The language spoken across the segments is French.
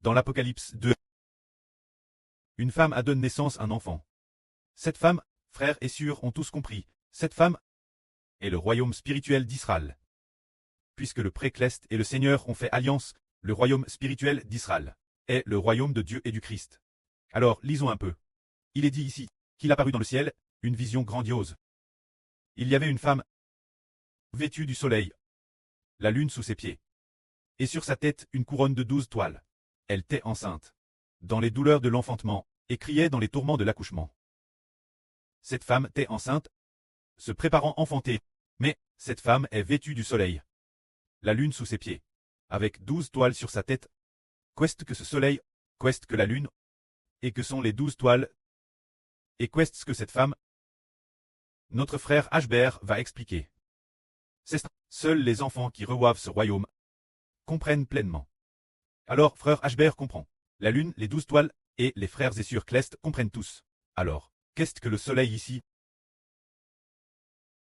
Dans l'Apocalypse 2, une femme a donné naissance à un enfant. Cette femme, frères et sœurs ont tous compris, cette femme est le royaume spirituel d'Israël. Puisque le Précleste et le Seigneur ont fait alliance, le royaume spirituel d'Israël est le royaume de Dieu et du Christ. Alors, lisons un peu. Il est dit ici qu'il apparut dans le ciel une vision grandiose. Il y avait une femme vêtue du soleil, la lune sous ses pieds, et sur sa tête une couronne de 12 toiles. Elle était enceinte, dans les douleurs de l'enfantement, et criait dans les tourments de l'accouchement. Cette femme était enceinte, se préparant à enfanter, mais cette femme est vêtue du soleil, la lune sous ses pieds, avec 12 toiles sur sa tête. Qu'est-ce que ce soleil, qu'est-ce que la lune, et que sont les 12 toiles, et qu'est-ce que cette femme? Notre frère Ashbert va expliquer. C'est ça. Seuls les enfants qui reçoivent ce royaume comprennent pleinement. Alors, frère Ashbert comprend. La lune, les 12 toiles, et les frères et sœurs Clest comprennent tous. Alors, qu'est-ce que le soleil ici?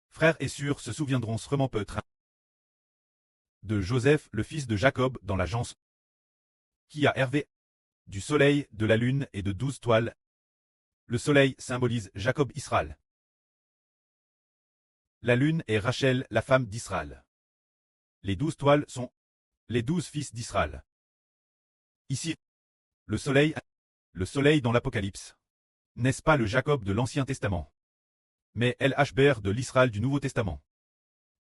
Frères et sœurs se souviendront sûrement peut-être de Joseph, le fils de Jacob, dans l'agence, qui a hervé du soleil, de la lune et de 12 toiles. Le soleil symbolise Jacob Israël. La lune est Rachel, la femme d'Israël. Les 12 toiles sont les 12 fils d'Israël. Ici, le soleil dans l'Apocalypse, n'est-ce pas le Jacob de l'Ancien Testament, mais El Ashbert de l'Israël du Nouveau Testament.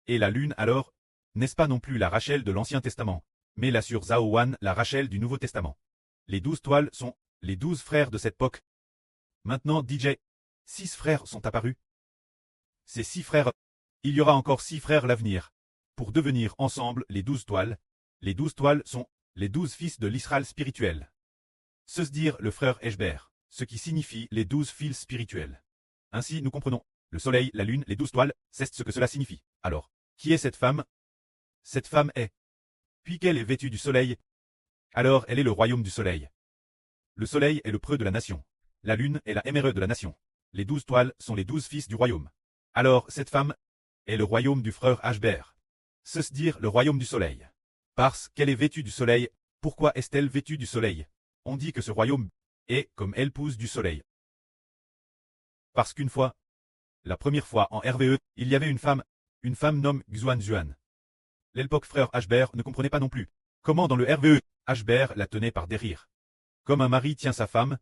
Et la lune alors, n'est-ce pas non plus la Rachel de l'Ancien Testament, mais la sœur Zaowan, la Rachel du Nouveau Testament. Les 12 toiles sont les 12 frères de cette époque. Maintenant DJ, 6 frères sont apparus. Ces 6 frères, il y aura encore 6 frères à l'avenir, pour devenir ensemble les 12 toiles. Les 12 toiles sont les 12 fils de l'Israël spirituel. Ce se dire le frère Ashbert, ce qui signifie les 12 fils spirituels. Ainsi nous comprenons, le soleil, la lune, les 12 toiles, c'est ce que cela signifie. Alors, qui est cette femme? Cette femme est, puisqu'elle est vêtue du soleil, alors elle est le royaume du soleil. Le soleil est le preux de la nation. La lune est la émeraude de la nation. Les 12 toiles sont les 12 fils du royaume. Alors cette femme est le royaume du frère Ashbert. Ce se dire le royaume du soleil. Parce qu'elle est vêtue du soleil, pourquoi est-elle vêtue du soleil? On dit que ce royaume est comme l'épouse du soleil. Parce qu'une fois, la première fois en RVE, il y avait une femme nommée Xuan Xuan. L'époque frère Ashbert ne comprenait pas non plus comment dans le RVE, Ashbert la tenait par derrière. Comme un mari tient sa femme,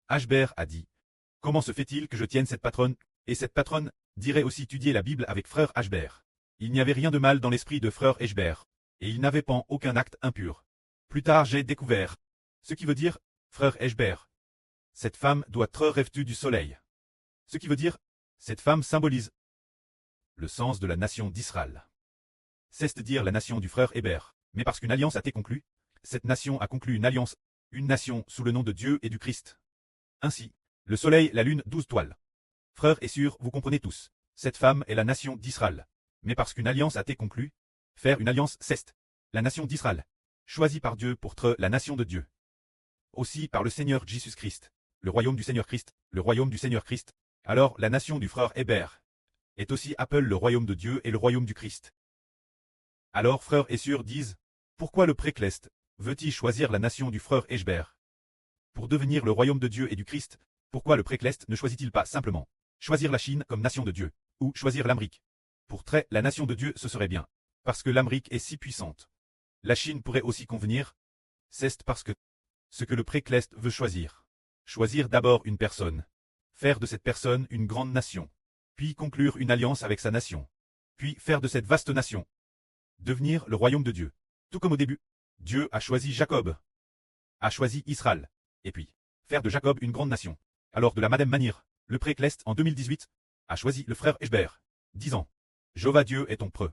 Ashbert a dit, comment se fait-il que je tienne cette patronne? Et cette patronne dirait aussi étudier la Bible avec frère Ashbert. Il n'y avait rien de mal dans l'esprit de frère Ashbert, et il n'avait pas aucun acte impur. Plus tard j'ai découvert, ce qui veut dire, frère Ashbert, cette femme doit être revêtue du soleil. Ce qui veut dire, cette femme symbolise le sens de la nation d'Israël. C'est-à-dire la nation du frère Hébert. Mais parce qu'une alliance a été conclue, cette nation a conclu une alliance, une nation sous le nom de Dieu et du Christ. Ainsi, le soleil, la lune, 12 toiles. Frères et sœurs, vous comprenez tous, cette femme est la nation d'Israël. Mais parce qu'une alliance a été conclue, faire une alliance, c'est la nation d'Israël, choisie par Dieu pour être la nation de Dieu. Aussi par le Seigneur Jésus-Christ, le royaume du Seigneur Christ, le royaume du Seigneur Christ. Alors la nation du frère Hébert est aussi appelée le royaume de Dieu et le royaume du Christ. Alors frères et sœurs disent, pourquoi le Précleste veut-il choisir la nation du frère Ashbert pour devenir le royaume de Dieu et du Christ? Pourquoi le Précleste ne choisit-il pas simplement choisir la Chine comme nation de Dieu, ou choisir l'Amérique? Pour très la nation de Dieu ce serait bien, parce que l'Amérique est si puissante. La Chine pourrait aussi convenir, c'est parce que ce que le Précleste veut choisir. Choisir d'abord une personne, faire de cette personne une grande nation, puis conclure une alliance avec sa nation, puis faire de cette vaste nation devenir le royaume de Dieu. Tout comme au début, Dieu a choisi Jacob, a choisi Israël, et puis faire de Jacob une grande nation. Alors de la même manière, le Précleste en 2018 a choisi le frère Ashbert, disant, Jéhovah Dieu est ton preux.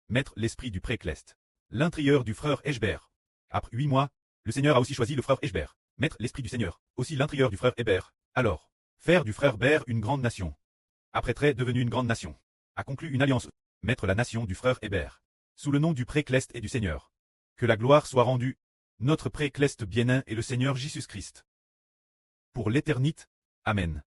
Mettre l'esprit du Précleste, l'intérieur du frère Ashbert. Après 8 mois, le Seigneur a aussi choisi le frère Ashbert, mettre l'esprit du Seigneur, aussi l'intérieur du frère Hébert. Alors, faire du frère Hébert une grande nation. Après très devenu une grande nation, a conclu une alliance, mettre la nation du frère Hébert, sous le nom du Précleste et du Seigneur. Que la gloire soit rendue, notre Précleste bien-aimé et le Seigneur Jésus-Christ. Pour l'éternité. Amen.